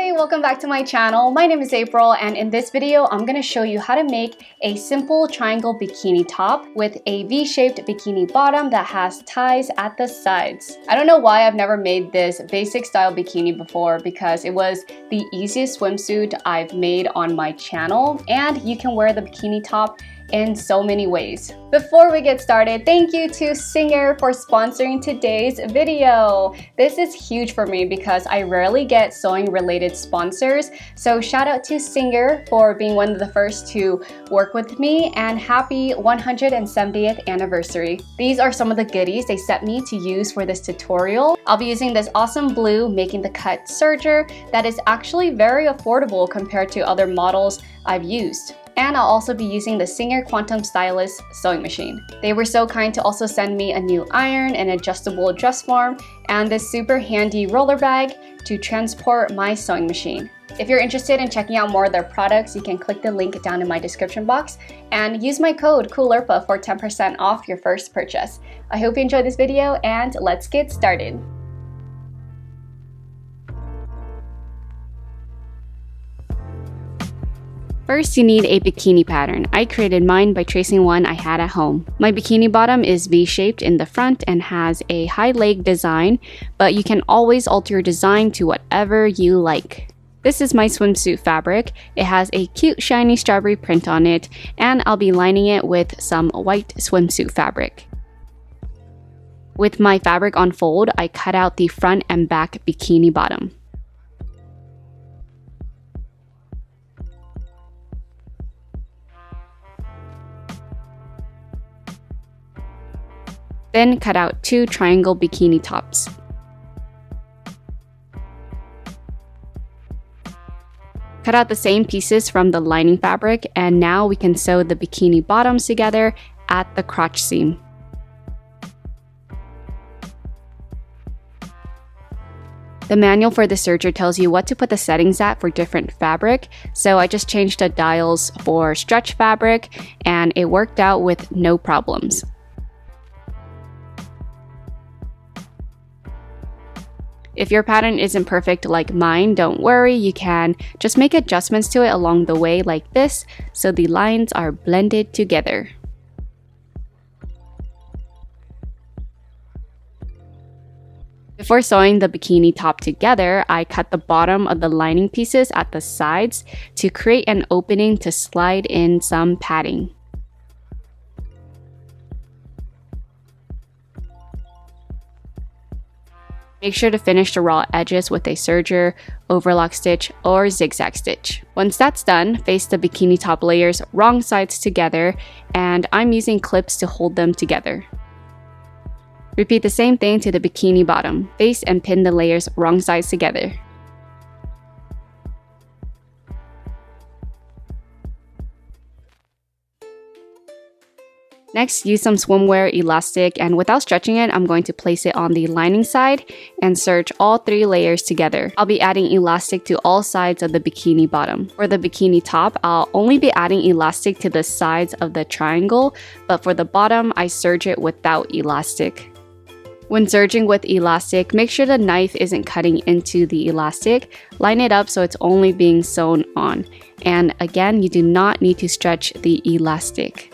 Hey, welcome back to my channel. My name is April, and in this video, I'm gonna show you how to make a simple triangle bikini top with a V-shaped bikini bottom that has ties at the sides. I don't know why I've never made this basic style bikini before because it was the easiest swimsuit I've made on my channel, and you can wear the bikini top in so many ways. Before we get started, thank you to Serger for sponsoring today's video. This is huge for me because I rarely get sewing related sponsors, so shout out to Serger for being one of the first to work with me, and happy 170th anniversary. These are some of the goodies they sent me to use for this tutorial. I'll be using this awesome blue making the cut serger that is actually very affordable compared to other models I've used. And I'll also be using the Serger Quantum Stylus sewing machine. They were so kind to also send me a new iron, an adjustable dress form, and this super handy roller bag to transport my sewing machine. If you're interested in checking out more of their products, you can click the link down in my description box and use my code Coolirpa for 10% off your first purchase. I hope you enjoyed this video, and let's get started. First, you need a bikini pattern. I created mine by tracing one I had at home. My bikini bottom is V-shaped in the front and has a high leg design, but you can always alter your design to whatever you like. This is my swimsuit fabric. It has a cute shiny strawberry print on it, and I'll be lining it with some white swimsuit fabric. With my fabric on fold, I cut out the front and back bikini bottom. Then cut out two triangle bikini tops. Cut out the same pieces from the lining fabric, and now we can sew the bikini bottoms together at the crotch seam. The manual for the serger tells you what to put the settings at for different fabric, so I just changed the dials for stretch fabric, and it worked out with no problems. If your pattern isn't perfect like mine, don't worry, you can just make adjustments to it along the way like this, so the lines are blended together. Before sewing the bikini top together, I cut the bottom of the lining pieces at the sides to create an opening to slide in some padding. Make sure to finish the raw edges with a serger, overlock stitch, or zigzag stitch. Once that's done, face the bikini top layers wrong sides together, and I'm using clips to hold them together. Repeat the same thing to the bikini bottom. Face and pin the layers wrong sides together. Next, use some swimwear elastic, and without stretching it, I'm going to place it on the lining side and serge all three layers together. I'll be adding elastic to all sides of the bikini bottom. For the bikini top, I'll only be adding elastic to the sides of the triangle, but for the bottom, I serge it without elastic. When serging with elastic, make sure the knife isn't cutting into the elastic. Line it up so it's only being sewn on. And again, you do not need to stretch the elastic.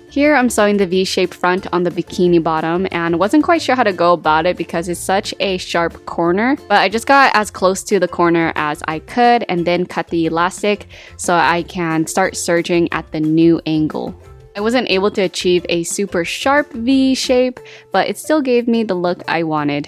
Here I'm sewing the V-shaped front on the bikini bottom, and wasn't quite sure how to go about it because it's such a sharp corner, but I just got as close to the corner as I could and then cut the elastic so I can start serging at the new angle. I wasn't able to achieve a super sharp V shape, but it still gave me the look I wanted.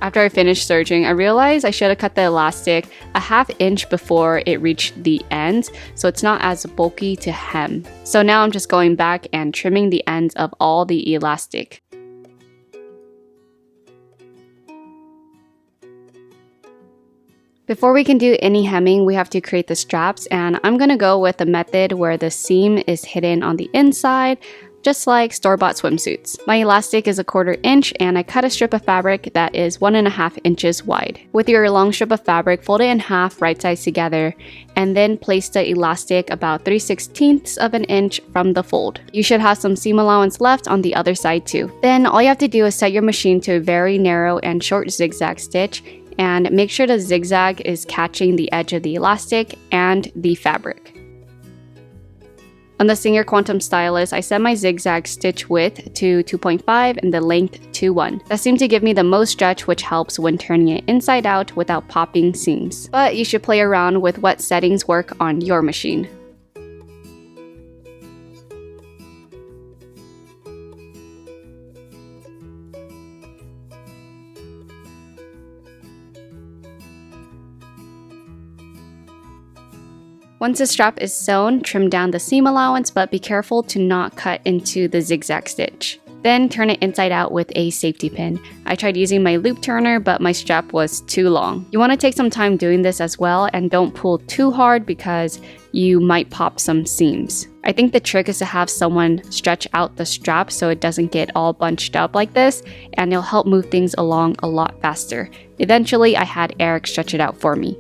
After I finished serging, I realized I should have cut the elastic a ½ inch before it reached the ends, so it's not as bulky to hem. So now I'm just going back and trimming the ends of all the elastic. Before we can do any hemming, we have to create the straps, and I'm gonna go with the method where the seam is hidden on the inside, just like store-bought swimsuits. My elastic is a ¼ inch, and I cut a strip of fabric that is 1½ inches wide. With your long strip of fabric, fold it in half right sides together, and then place the elastic about 3/16 of an inch from the fold. You should have some seam allowance left on the other side too. Then all you have to do is set your machine to a very narrow and short zigzag stitch, and make sure the zigzag is catching the edge of the elastic and the fabric. On the Serger Quantum Stylus, I set my zigzag stitch width to 2.5 and the length to 1. That seemed to give me the most stretch, which helps when turning it inside out without popping seams. But you should play around with what settings work on your machine. Once the strap is sewn, trim down the seam allowance, but be careful to not cut into the zigzag stitch. Then turn it inside out with a safety pin. I tried using my loop turner, but my strap was too long. You want to take some time doing this as well, and don't pull too hard because you might pop some seams. I think the trick is to have someone stretch out the strap so it doesn't get all bunched up like this, and it'll help move things along a lot faster. Eventually, I had Eric stretch it out for me.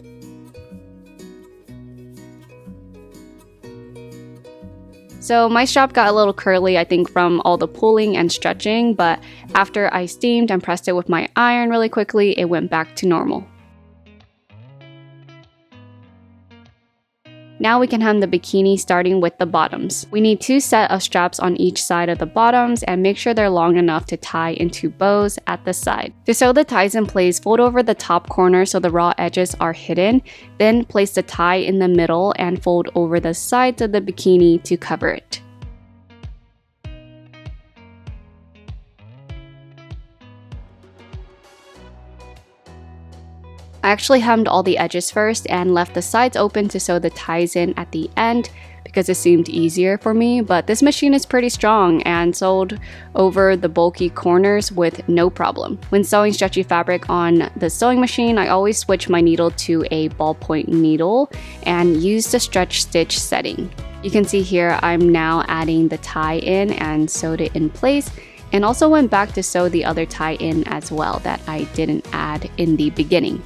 So my strap got a little curly, I think from all the pulling and stretching, but after I steamed and pressed it with my iron really quickly, it went back to normal. Now we can hem the bikini starting with the bottoms. We need 2 sets of straps on each side of the bottoms and make sure they're long enough to tie into bows at the side. To sew the ties in place, fold over the top corner so the raw edges are hidden, then place the tie in the middle and fold over the sides of the bikini to cover it. I actually hemmed all the edges first and left the sides open to sew the ties in at the end because it seemed easier for me, but this machine is pretty strong and sewed over the bulky corners with no problem. When sewing stretchy fabric on the sewing machine, I always switch my needle to a ballpoint needle and use the stretch stitch setting. You can see here I'm now adding the tie in and sewed it in place, and also went back to sew the other tie in as well that I didn't add in the beginning.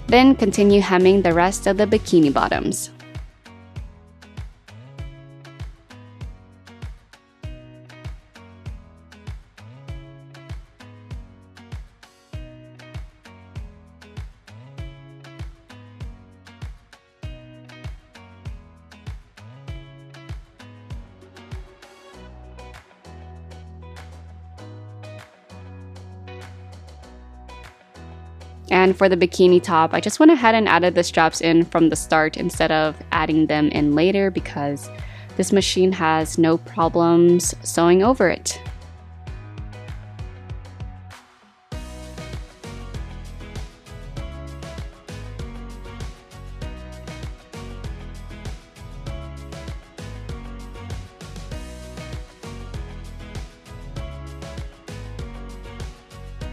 Then continue hemming the rest of the bikini bottoms. And for the bikini top, I just went ahead and added the straps in from the start instead of adding them in later because this machine has no problems sewing over it.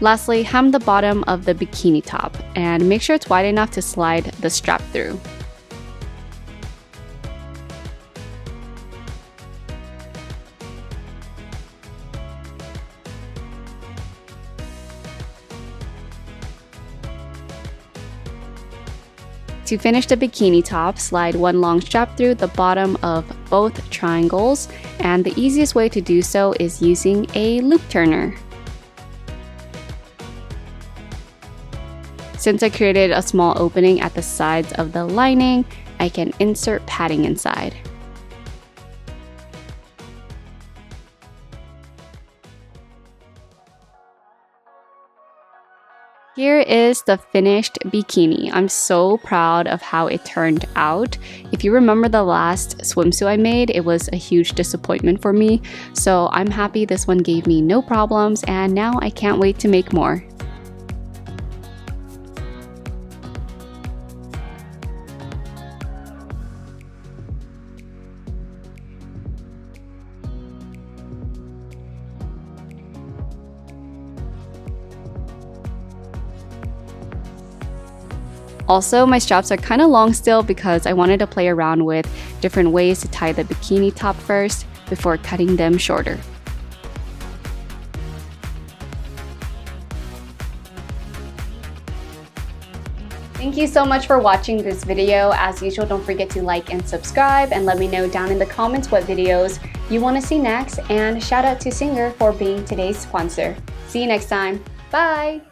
Lastly, hem the bottom of the bikini top and make sure it's wide enough to slide the strap through. To finish the bikini top, slide one long strap through the bottom of both triangles, and the easiest way to do so is using a loop turner. Since I created a small opening at the sides of the lining, I can insert padding inside. Here is the finished bikini. I'm so proud of how it turned out. If you remember the last swimsuit I made, it was a huge disappointment for me. So I'm happy this one gave me no problems, and now I can't wait to make more. Also, my straps are kind of long still because I wanted to play around with different ways to tie the bikini top first before cutting them shorter. Thank you so much for watching this video. As usual, don't forget to like and subscribe, and let me know down in the comments what videos you want to see next. And shout out to Serger for being today's sponsor. See you next time. Bye!